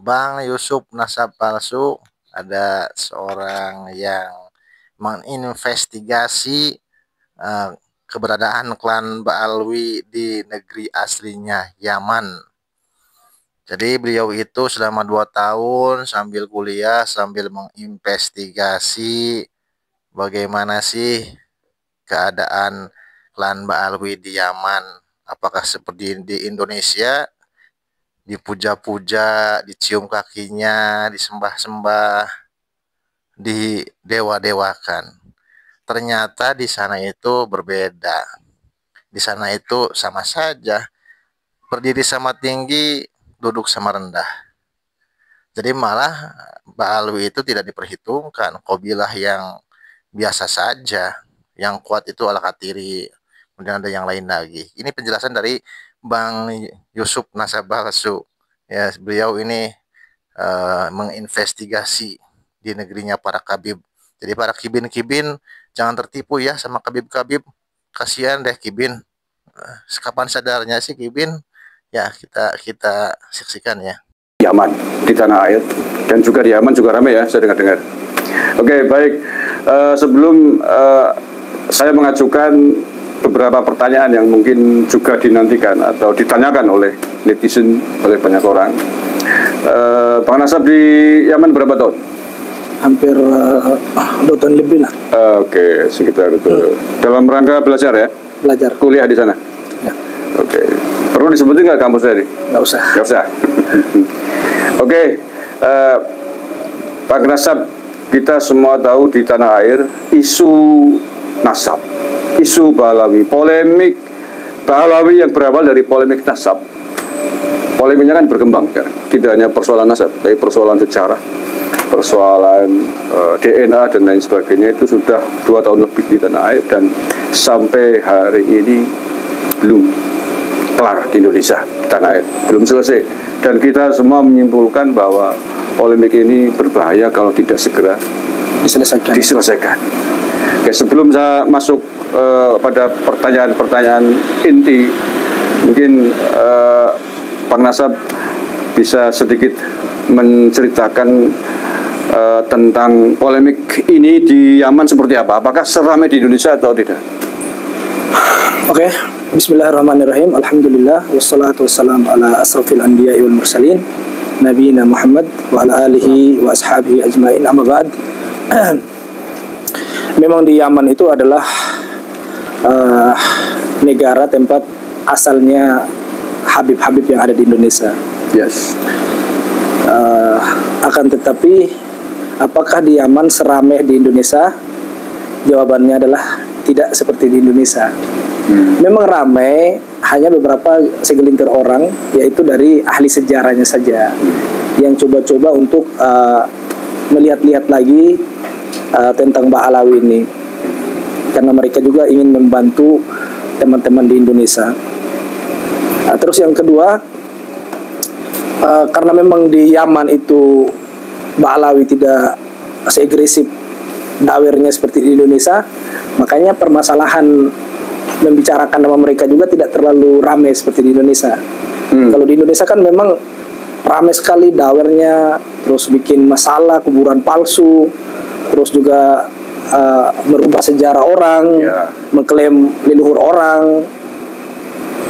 Bang Yusuf nasab palsu, ada seorang yang menginvestigasi eh, keberadaan klan Ba'alwi di negeri aslinya Yaman. Jadi beliau itu selama 2 tahun sambil kuliah, sambil menginvestigasi bagaimana sih keadaan klan Ba'alwi di Yaman. Apakah seperti di Indonesia, dipuja-puja, dicium kakinya, disembah-sembah, didewa-dewakan. Ternyata di sana itu berbeda. Di sana itu sama saja, berdiri sama tinggi, duduk sama rendah. Jadi malah Ba'alwi itu tidak diperhitungkan, kabilah yang biasa saja. Yang kuat itu Al-Katiri, kemudian ada yang lain lagi. Ini penjelasan dari Bang Yusuf Nasabalsu. Ya, beliau ini menginvestigasi di negerinya para kabib. Jadi para kibin-kibin jangan tertipu ya sama kabib-kabib. Kasihan deh kibin. Kapan sadarnya sih kibin? Ya, kita kita saksikan ya. Yaman di tanah air, dan juga di Yaman juga ramai ya, saya dengar-dengar. Oke, baik. Sebelum saya mengajukan beberapa pertanyaan yang mungkin juga dinantikan atau ditanyakan oleh netizen, oleh banyak orang. Bang Nasab di Yaman berapa tahun? Hampir 2 tahun lebih lah. Oke, sekitar itu. Dalam rangka belajar ya? Belajar. Kuliah di sana? Ya. Oke. Perlu disebutin nggak kampusnya ini? Nggak usah. Nggak usah. Oke, Pak Nasab, kita semua tahu di tanah air isu nasab, isu Ba'alawi, polemik Ba'alawi yang berawal dari polemik nasab. Polemiknya kan berkembang kan, tidak hanya persoalan nasab, tapi persoalan sejarah, persoalan DNA dan lain sebagainya. Itu sudah 2 tahun lebih di tanah air dan sampai hari ini belum kelar di Indonesia, tanah air belum selesai, dan kita semua menyimpulkan bahwa polemik ini berbahaya kalau tidak segera diselesaikan. Oke, sebelum saya masuk pada pertanyaan-pertanyaan inti, mungkin Pak Nasab bisa sedikit menceritakan tentang polemik ini di Yaman seperti apa? Apakah seramai di Indonesia atau tidak? Oke, bismillahirrahmanirrahim. Alhamdulillah, wassalatu wassalamu ala asrafil anbiya'i wal mursalin, nabiyina Muhammad wa ala alihi wa ashabihi ajmain, amma ba'd. Memang di Yaman itu adalah negara tempat asalnya Habib-Habib yang ada di Indonesia. Yes. Akan tetapi apakah di Yaman seramai di Indonesia? Jawabannya adalah tidak seperti di Indonesia. Memang ramai, hanya beberapa segelintir orang, yaitu dari ahli sejarahnya saja, yang coba-coba untuk melihat-lihat lagi tentang Ba'alawi ini, karena mereka juga ingin membantu teman-teman di Indonesia. Terus yang kedua, karena memang di Yaman itu Ba'alawi tidak seagresif dawernya seperti di Indonesia, makanya permasalahan membicarakan nama mereka juga tidak terlalu ramai seperti di Indonesia. Kalau di Indonesia kan memang ramai sekali dawernya, terus bikin masalah, kuburan palsu, terus juga merubah sejarah orang, mengklaim leluhur orang.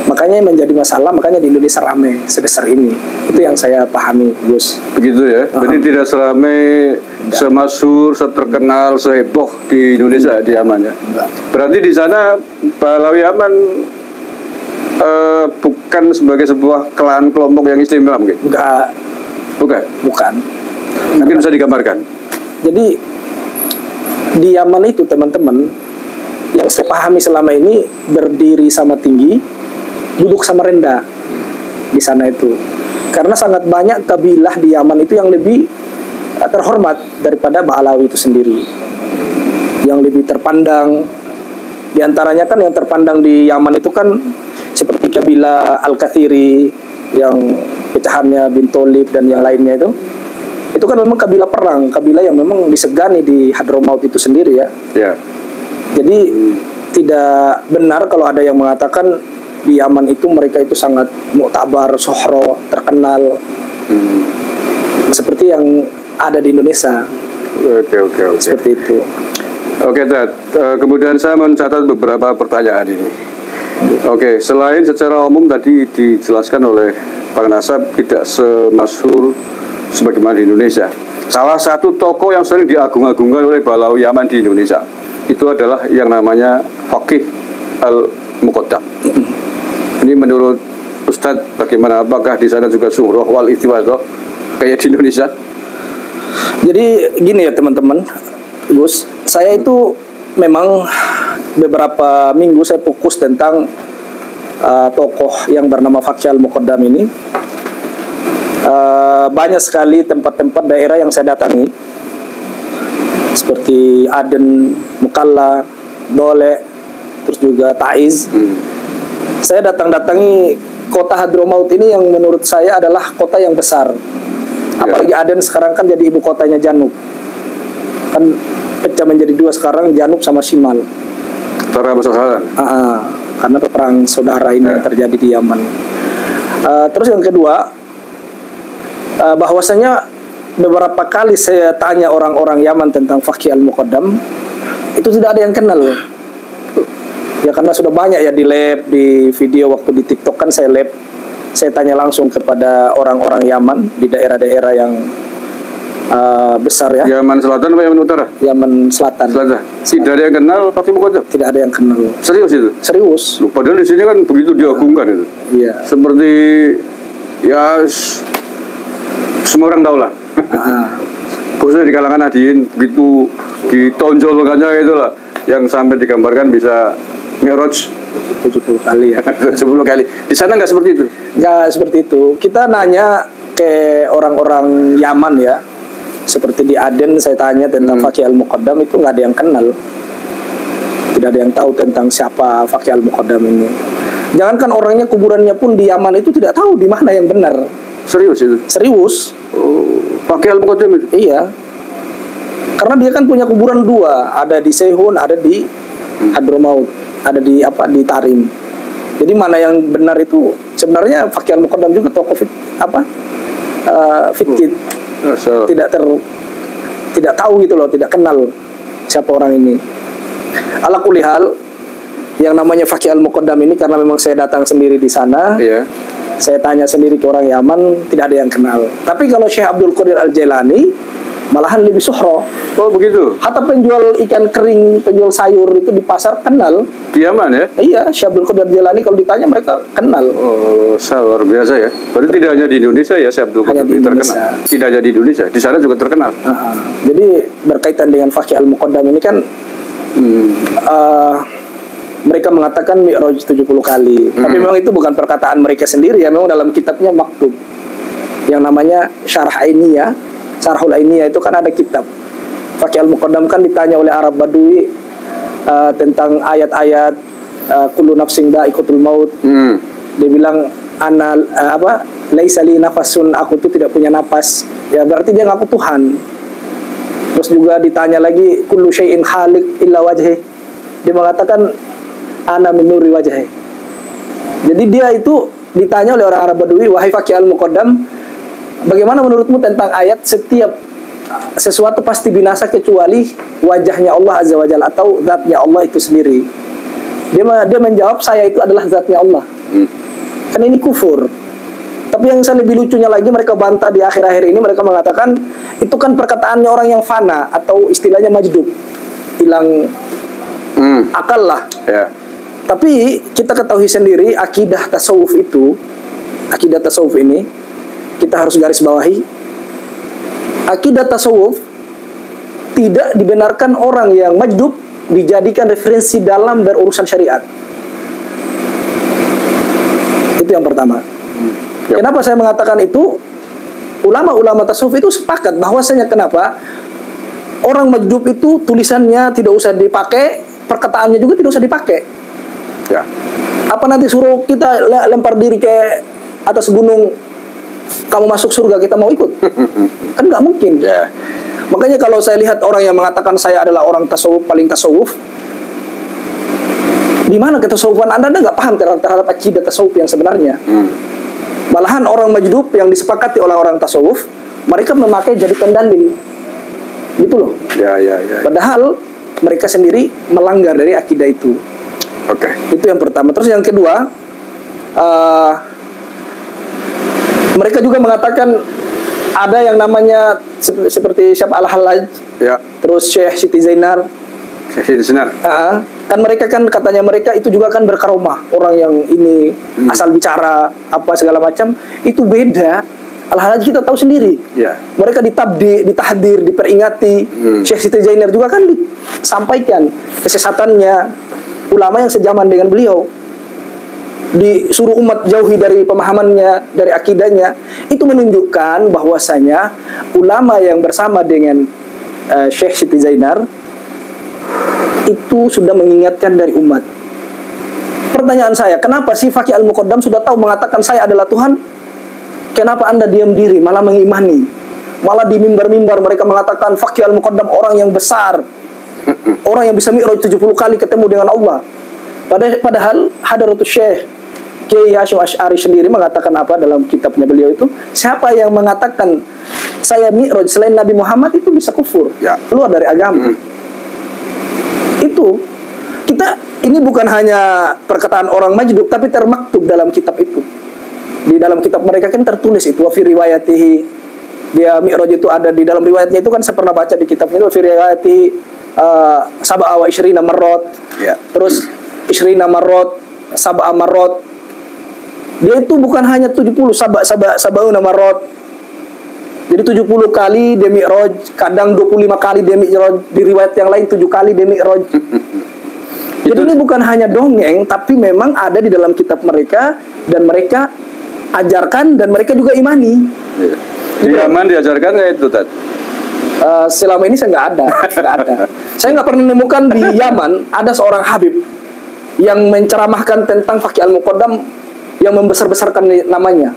Makanya menjadi masalah, makanya di Indonesia ramai sebesar ini. Itu yang saya pahami, Gus. Begitu ya. Jadi tidak seramai, semasyhur, seterkenal, seheboh di Indonesia, di Yaman ya. Berarti di sana Ba'alawi Yaman bukan sebagai sebuah klan kelompok yang istimewa mungkin? Enggak. Bukan. Mungkin bisa digambarkan. Jadi di Yaman itu teman-teman, yang saya pahami selama ini berdiri sama tinggi, duduk sama rendah di sana itu. Karena sangat banyak kabilah di Yaman itu yang lebih terhormat daripada Ba'alawi itu sendiri, yang lebih terpandang. Di antaranya kan yang terpandang di Yaman itu kan seperti kabilah Al-Kathiri yang pecahannya bin Tholib dan yang lainnya itu kan memang kabilah perang, kabilah yang memang disegani di Hadramaut itu sendiri ya. Jadi tidak benar kalau ada yang mengatakan di Yaman itu mereka itu sangat muktabar, sohro, terkenal. seperti yang ada di Indonesia. Oke. Seperti itu. Oke, Dad. Kemudian saya mencatat beberapa pertanyaan ini. Oke, selain secara umum tadi dijelaskan oleh Pak Nasab tidak semasyhur sebagaimana di Indonesia. Salah satu tokoh yang sering diagung-agungkan oleh Balawi Yaman di Indonesia itu adalah yang namanya Faqih Al-Muqaddam. Ini menurut Ustadz bagaimana? Apakah di sana juga surah wal istiwadah kayak di Indonesia? Jadi gini ya teman-teman, Gus, saya itu memang beberapa minggu saya fokus tentang tokoh yang bernama Faqih Al-Muqaddam ini. Banyak sekali tempat-tempat daerah yang saya datangi, seperti Aden, Mukalla, Dole, terus juga Taiz. Saya datangi kota Hadramaut ini yang menurut saya adalah kota yang besar. Apalagi Aden sekarang kan jadi ibu kotanya Janub. Kan pecah menjadi dua sekarang, Janub sama Shimal. Para masalah. Karena perang saudara ini yang terjadi di Yaman. Terus yang kedua, bahwasanya beberapa kali saya tanya orang-orang Yaman tentang Faqih Al-Muqaddam, itu tidak ada yang kenal. Ya karena sudah banyak ya di lab, di video waktu di TikTok kan saya lab. Saya tanya langsung kepada orang-orang Yaman di daerah-daerah yang besar ya. Yaman Selatan atau Yaman Utara? Yaman Selatan. Tidak ada yang kenal Faqih Muqaddam? Tidak ada yang kenal. Serius itu? Serius. Padahal di sini kan begitu diagungkan itu. Iya. Seperti ya semua orang tahu lah. Khususnya di kalangan Nahdiyin begitu ditonjolkannya itu lah, yang sampai digambarkan bisa Mi'raj 70 kali ya. 10 kali. Di sana nggak seperti itu? Nggak seperti itu. Kita nanya ke orang-orang Yaman ya, seperti di Aden saya tanya tentang Faqih Al-Muqaddam, itu nggak ada yang kenal. Tidak ada yang tahu tentang siapa Faqih Al-Muqaddam ini. Jangankan orangnya, kuburannya pun di Yaman itu tidak tahu di mana yang benar. Serius itu? Serius. Faqih Al-Muqaddam itu? Iya. Karena dia kan punya kuburan dua, ada di Sehun, ada di Hadramaut, ada di Tarim. Jadi mana yang benar itu sebenarnya Faqih Al-Muqaddam juga tokoh fiktif. Tidak tahu gitu loh, tidak kenal siapa orang ini. Ala kulli hal, yang namanya Faqih Al-Muqaddam ini karena memang saya datang sendiri di sana. Iya. Saya tanya sendiri ke orang Yaman, tidak ada yang kenal. Tapi kalau Syekh Abdul Qadir Al-Jailani malahan lebih suhro. Oh begitu. Hatta penjual ikan kering, penjual sayur itu di pasar kenal. Di Yaman ya? Iya, Syekh Abdul Qadir Al-Jailani kalau ditanya mereka kenal. Oh, luar biasa ya. Berarti tidak hanya di Indonesia ya Syekh Abdul Qadir terkenal. Tidak hanya di Indonesia, di sana juga terkenal. Jadi berkaitan dengan Faqih Al-Muqaddam ini kan mereka mengatakan Mi'raj 70 kali. Tapi memang itu bukan perkataan mereka sendiri ya, memang dalam kitabnya maktub yang namanya Syarah Ainiyah. Syarhul Ainiyah itu kan ada kitab. Faqih Al-Muqaddam kan ditanya oleh Arab Badui tentang ayat-ayat kullu nafsin dha'iqatul maut. Dia bilang laisa li nafasun, aku itu tidak punya napas. Ya berarti dia ngaku Tuhan. Terus juga ditanya lagi kullu syai'in khaliq illa wajhi. Dia mengatakan ana min nuri wajhi. Jadi dia itu ditanya oleh orang Arab Badui, wahai Faqih Al-Muqaddam, bagaimana menurutmu tentang ayat setiap sesuatu pasti binasa kecuali wajahnya Allah Azza wa Jalla atau zatnya Allah itu sendiri? Dia menjawab, saya itu adalah zatnya Allah. Kan ini kufur. Tapi yang lebih lucunya lagi, mereka bantah di akhir-akhir ini, mereka mengatakan itu kan perkataannya orang yang fana atau istilahnya majdub, hilang akal lah. Tapi kita ketahui sendiri akidah tasawuf ini kita harus garis bawahi. Akidah tasawuf tidak dibenarkan orang yang majdub dijadikan referensi dalam berurusan syariat. Itu yang pertama. Kenapa saya mengatakan itu? Ulama-ulama tasawuf itu sepakat bahwasanya kenapa orang majdub itu tulisannya tidak usah dipakai, perkataannya juga tidak usah dipakai. Ya. Apa nanti suruh kita lempar diri ke atas gunung, kamu masuk surga, kita mau ikut? Kan nggak mungkin. Ya. Makanya kalau saya lihat orang yang mengatakan saya adalah orang tasawuf, paling tasawuf, di mana ketasawufan Anda nggak paham terhadap akidah tasawuf yang sebenarnya. Malahan orang majdub yang disepakati oleh orang tasawuf, mereka memakai jadikan dalil. Gitu loh. Ya. Padahal mereka sendiri melanggar dari akidah itu. Oke. Itu yang pertama. Terus yang kedua, mereka juga mengatakan ada yang namanya seperti Syekh Al-Hallaj, Ya. terus Syekh Siti Zainar. Senar. Kan mereka kan katanya mereka itu juga kan berkaromah, orang yang ini asal bicara apa segala macam, itu beda. Al-Hallaj kita tahu sendiri. Ya. Mereka ditahdir, diperingati. Syekh Siti Zainar juga kan disampaikan kesesatannya ulama yang sejaman dengan beliau. Disuruh umat jauhi dari pemahamannya, dari akidahnya. Itu menunjukkan bahwasanya ulama yang bersama dengan Syekh Siti Zainar itu sudah mengingatkan dari umat. Pertanyaan saya, kenapa sih Faqih Al-Muqaddam sudah tahu mengatakan saya adalah Tuhan? Kenapa Anda diam diri, malah mengimani? Malah di mimbar-mimbar mereka mengatakan Faqih Al-Muqaddam orang yang besar, orang yang bisa mi'raj 70 kali ketemu dengan Allah. Padahal Hadratus Syekh Kiai Hasyim Asy'ari sendiri mengatakan apa dalam kitabnya beliau itu, siapa yang mengatakan saya mi'raj selain Nabi Muhammad itu bisa kufur, Ya. keluar dari agama. Itu kita, ini bukan hanya perkataan orang majdub, tapi termaktub dalam kitab itu. Di dalam kitab mereka kan tertulis itu, wa fi riwayatihi, dia mi'raj itu ada di dalam riwayatnya itu kan saya pernah baca di kitabnya itu, wa fi riwayatihi sab'a wa isyrina marrat. Ya. Terus isyrina marrat, sab'a marrat. Dia itu bukan hanya 70 sab'una marrat. Jadi 70 kali dia mi'raj, kadang 25 kali dia mi'raj, di riwayat yang lain 7 kali dia mi'raj. Jadi ini bukan hanya dongeng, tapi memang ada di dalam kitab mereka, dan mereka ajarkan, dan mereka juga imani. Ya. Di Yaman diajarkan nggak itu, Tat? Selama ini saya nggak ada. Saya nggak pernah menemukan di Yaman ada seorang Habib yang menceramahkan tentang Faqih Al-Muqaddam yang membesar-besarkan namanya.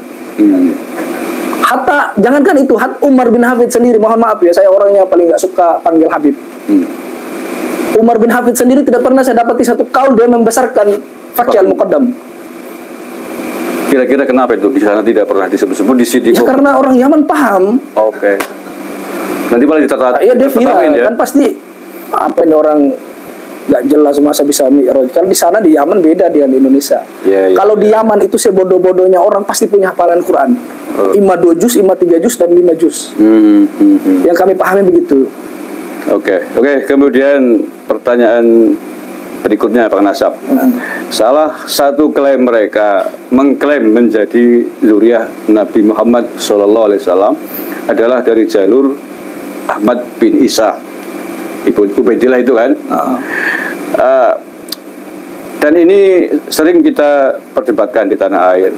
Hatta jangankan itu, Umar bin Hafid sendiri, mohon maaf ya, saya orangnya paling nggak suka panggil Habib. Umar bin Hafid sendiri tidak pernah saya dapati satu kaul dia membesarkan Faqih Al-Muqaddam. Kira-kira kenapa itu di sana tidak pernah disebut-sebut di sini? Ya karena orang Yaman paham. Oke. Nanti malah ditata. Iya dia viral ya? kan, pasti apa ini orang nggak jelas masa bisa mi'raj. Kan di sana di Yaman beda dengan di Indonesia. Ya, Kalau di Yaman itu sebodoh-bodohnya orang pasti punya hafalan Quran. Ima 2 juz, ima 3 juz, dan 5 juz. Yang kami pahami begitu. Oke. Kemudian pertanyaan berikutnya Pak Nasab. Salah satu klaim mereka mengklaim menjadi zuriyah Nabi Muhammad SAW adalah dari jalur Ahmad bin Isa Ibn Ubaidillah itu kan. Dan ini sering kita perdebatkan di tanah air.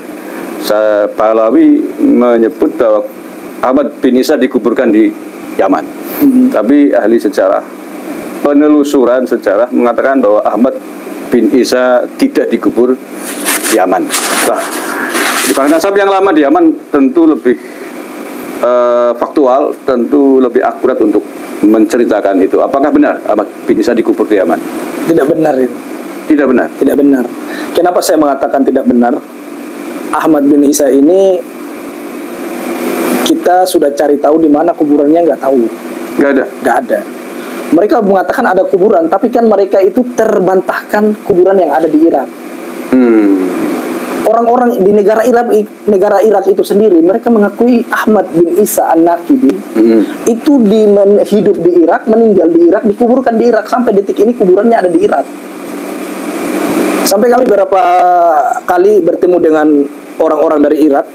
Pahlawi menyebut bahwa Ahmad bin Isa dikuburkan di Yaman. Tapi ahli sejarah, penelusuran sejarah mengatakan bahwa Ahmad bin Isa tidak dikubur di Yaman. Nah, di Bang Nasab yang lama di Yaman tentu lebih faktual, tentu lebih akurat untuk menceritakan itu. Apakah benar Ahmad bin Isa dikubur di Yaman? Tidak benar itu. Tidak benar. Tidak benar. Kenapa saya mengatakan tidak benar? Ahmad bin Isa ini kita sudah cari tahu di mana kuburannya, nggak tahu. Nggak ada. Nggak ada. Mereka mengatakan ada kuburan, tapi kan mereka itu terbantahkan kuburan yang ada di Irak. Orang-orang di negara Irak itu sendiri, mereka mengakui Ahmad bin Isa An-Naqibi itu hidup di Irak, meninggal di Irak, dikuburkan di Irak. Sampai detik ini kuburannya ada di Irak. Sampai kami beberapa kali bertemu dengan orang-orang dari Irak,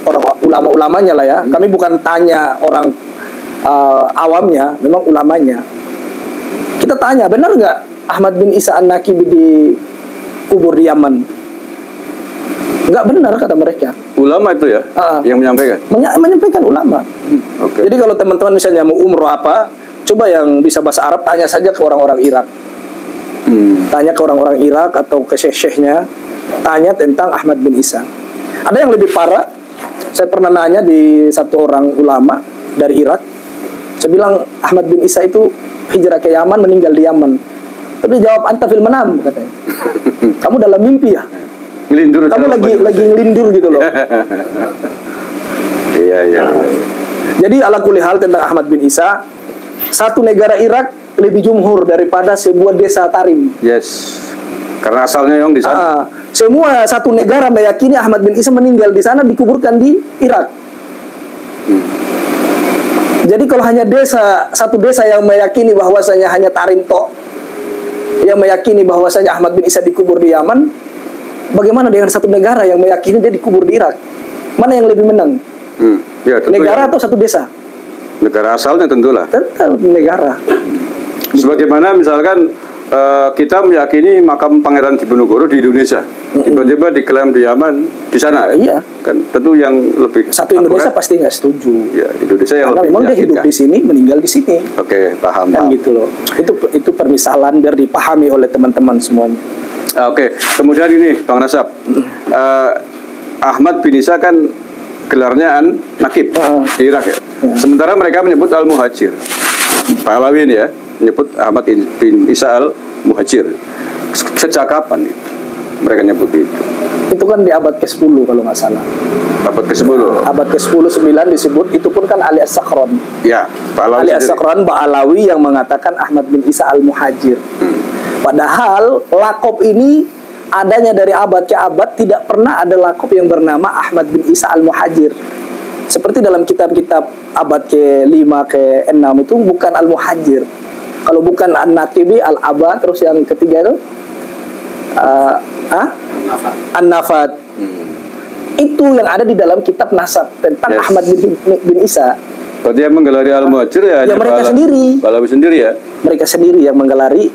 orang ulama-ulamanya lah ya. Kami bukan tanya orang awamnya, memang ulamanya. Kita tanya, benar nggak Ahmad bin Isa An-Naqibi dikubur di Yaman? Nggak benar kata mereka. Ulama itu ya yang menyampaikan? Menyampaikan ulama. Okay. Jadi kalau teman-teman misalnya mau umroh apa, coba yang bisa bahasa Arab tanya saja ke orang-orang Irak. Tanya ke orang-orang Irak atau ke syekh-syekhnya, tanya tentang Ahmad bin Isa. Ada yang lebih parah. Saya pernah nanya di satu orang ulama dari Irak. Saya bilang Ahmad bin Isa itu hijrah ke Yaman, meninggal di Yaman. Tapi jawab, anta fil manam, katanya. Kamu dalam mimpi ya? Ngelindur. Kamu lagi ngelindur gitu loh. Iya. Jadi ala kulli hal tentang Ahmad bin Isa, satu negara Irak lebih jumhur daripada sebuah desa Tarim. Yes. Karena asalnya yang di sana. Semua satu negara meyakini Ahmad bin Isa meninggal di sana, dikuburkan di Irak. Jadi kalau hanya satu desa yang meyakini bahwasanya hanya Tarim tok yang meyakini bahwasanya Ahmad bin Isa dikubur di Yaman, bagaimana dengan satu negara yang meyakini dia dikubur di Irak? Mana yang lebih menang? Ya, negara atau satu desa? Negara asalnya tentulah. Tentu negara. Sebagaimana misalkan kita meyakini makam Pangeran Diponegoro di Indonesia, tiba-tiba diklaim di Yaman, di sana. Iya. Kan tentu yang lebih satu Indonesia pasti nggak setuju. Ya, Indonesia yang karena lebih memang dia hidup di sini, meninggal di sini. Oke, paham. Kan gitu loh. Itu permisalan biar dipahami oleh teman-teman semuanya. Oke, kemudian ini Bang Nasab, Ahmad bin Isa kan gelarnya Nakib di Irak ya. Sementara mereka menyebut Al-Muhajir. Pahlawi ini ya, menyebut Ahmad bin Isa Al-Muhajir. Sejak kapan itu mereka nyebut itu? Itu kan di abad ke-10 kalau nggak salah. Abad ke-10? Abad ke-10, 9 disebut, itu pun kan Ali As-Sakran. Ya, Ali As-Sakran Ba'alawi yang mengatakan Ahmad bin Isa Al-Muhajir. Padahal lakob ini adanya dari abad ke abad, tidak pernah ada lakob yang bernama Ahmad bin Isa Al-Muhajir. Seperti dalam kitab-kitab abad ke-5, ke-6 itu bukan Al-Muhajir. Kalau bukan An-Naqibi, Al-Aba, terus yang ketiga itu An-Nafat. Itu yang ada di dalam kitab nasab tentang Ahmad bin Isa. Berarti yang menggelari Al-Muhajir ya mereka sendiri. Pahlawi sendiri ya? Mereka sendiri yang menggelari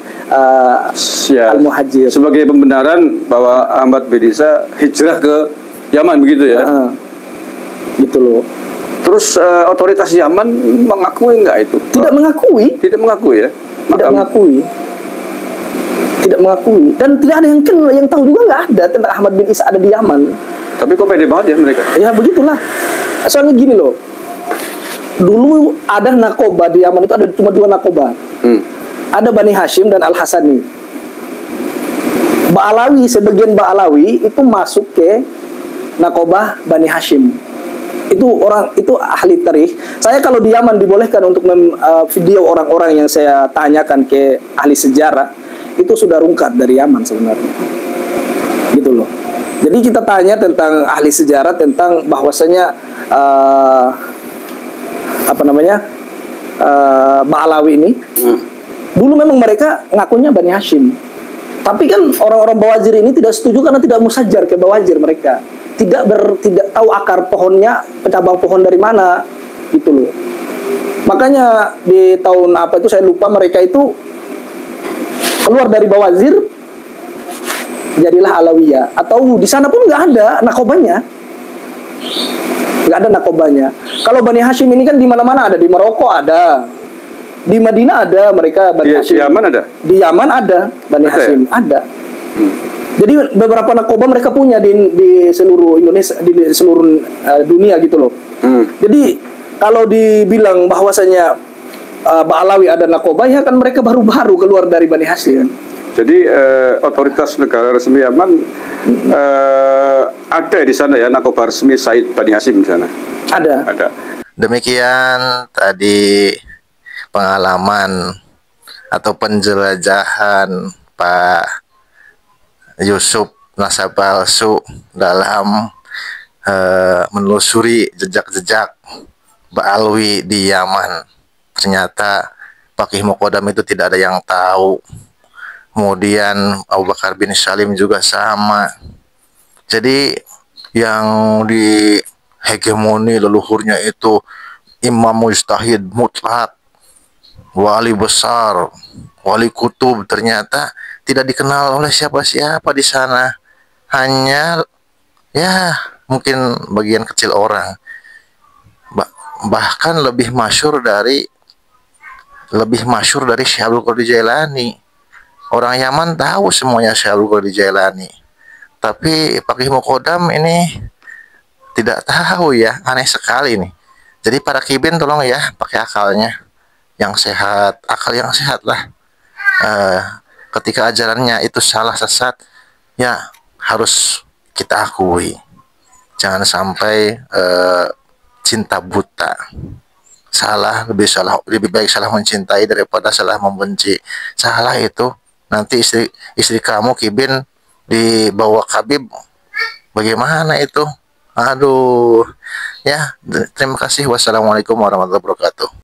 Al-Muhajir. Sebagai pembenaran bahwa Ahmad bin Isa hijrah ke Yaman begitu ya? Gitu loh. Terus otoritas Yaman mengakui nggak itu? Tidak mengakui. Tidak mengakui ya? Tidak mengakui. Tidak mengakui. Dan tidak ada yang kenal, yang tahu juga nggak ada tentang Ahmad bin Isa ada di Yaman. Tapi kok pede banget ya mereka? Ya begitulah. Soalnya gini loh. Dulu ada nakoba di Yaman, itu ada cuma 2 nakoba. Ada Bani Hashim dan Al-Hasani. Ba'alawi, sebagian Ba'alawi itu masuk ke nakoba Bani Hashim. Itu ahli tarikh. Saya kalau di Yaman dibolehkan untuk video orang-orang yang saya tanyakan ke ahli sejarah, itu sudah rungkat dari Yaman sebenarnya. Gitu loh. Jadi kita tanya tentang ahli sejarah tentang bahwasanya Ba'alawi ini dulu memang mereka ngakunya Bani Hashim, tapi kan orang-orang Bawazir ini tidak setuju karena tidak musajar ke Bawazir. Mereka tidak tahu akar pohonnya, cabang pohon dari mana, gitu loh. Makanya di tahun apa itu saya lupa, mereka itu keluar dari Bawazir, jadilah Alawiyah. Atau di sana pun nggak ada nakobanya. Nggak ada nakobanya. Kalau Bani Hashim ini kan di mana-mana ada, di Maroko ada, di Madinah ada, mereka Bani Hashim. Di Yaman ada? Di Yaman ada Bani Hashim, ada. Jadi beberapa nakoba mereka punya di seluruh Indonesia, di seluruh dunia gitu loh. Jadi kalau dibilang bahwasanya Ba'alawi ada nakoba, ya kan mereka baru-baru keluar dari Bani Hashim. Jadi otoritas negara resmi Yaman ada di sana ya, nakoba resmi Said Bani Hashim di sana. Ada. Demikian tadi pengalaman atau penjelajahan Pak Yusuf Nasab Palsu dalam menelusuri jejak-jejak Ba'alawi di Yaman. Ternyata Faqih Muqaddam itu tidak ada yang tahu. Kemudian Abu Bakar bin Salim juga sama. Jadi yang di hegemoni leluhurnya itu imam mujtahid mutlak, wali besar, wali kutub, ternyata tidak dikenal oleh siapa-siapa di sana. Hanya ya mungkin bagian kecil orang. Bahkan lebih masyhur dari Syekh Abdul Qadir Jailani. Orang Yaman tahu semuanya Syekh Abdul Qadir Jailani. Tapi Faqih Muqaddam ini tidak tahu ya, aneh sekali nih. Jadi para kibin tolong ya pakai akalnya yang sehat, akal yang sehat lah. Ketika ajarannya itu salah, sesat, ya harus kita akui. Jangan sampai cinta buta. lebih baik salah mencintai daripada salah membenci. Salah itu nanti istri kamu Kibin dibawa Habib, bagaimana itu? Aduh, ya, terima kasih. Wassalamualaikum warahmatullahi wabarakatuh.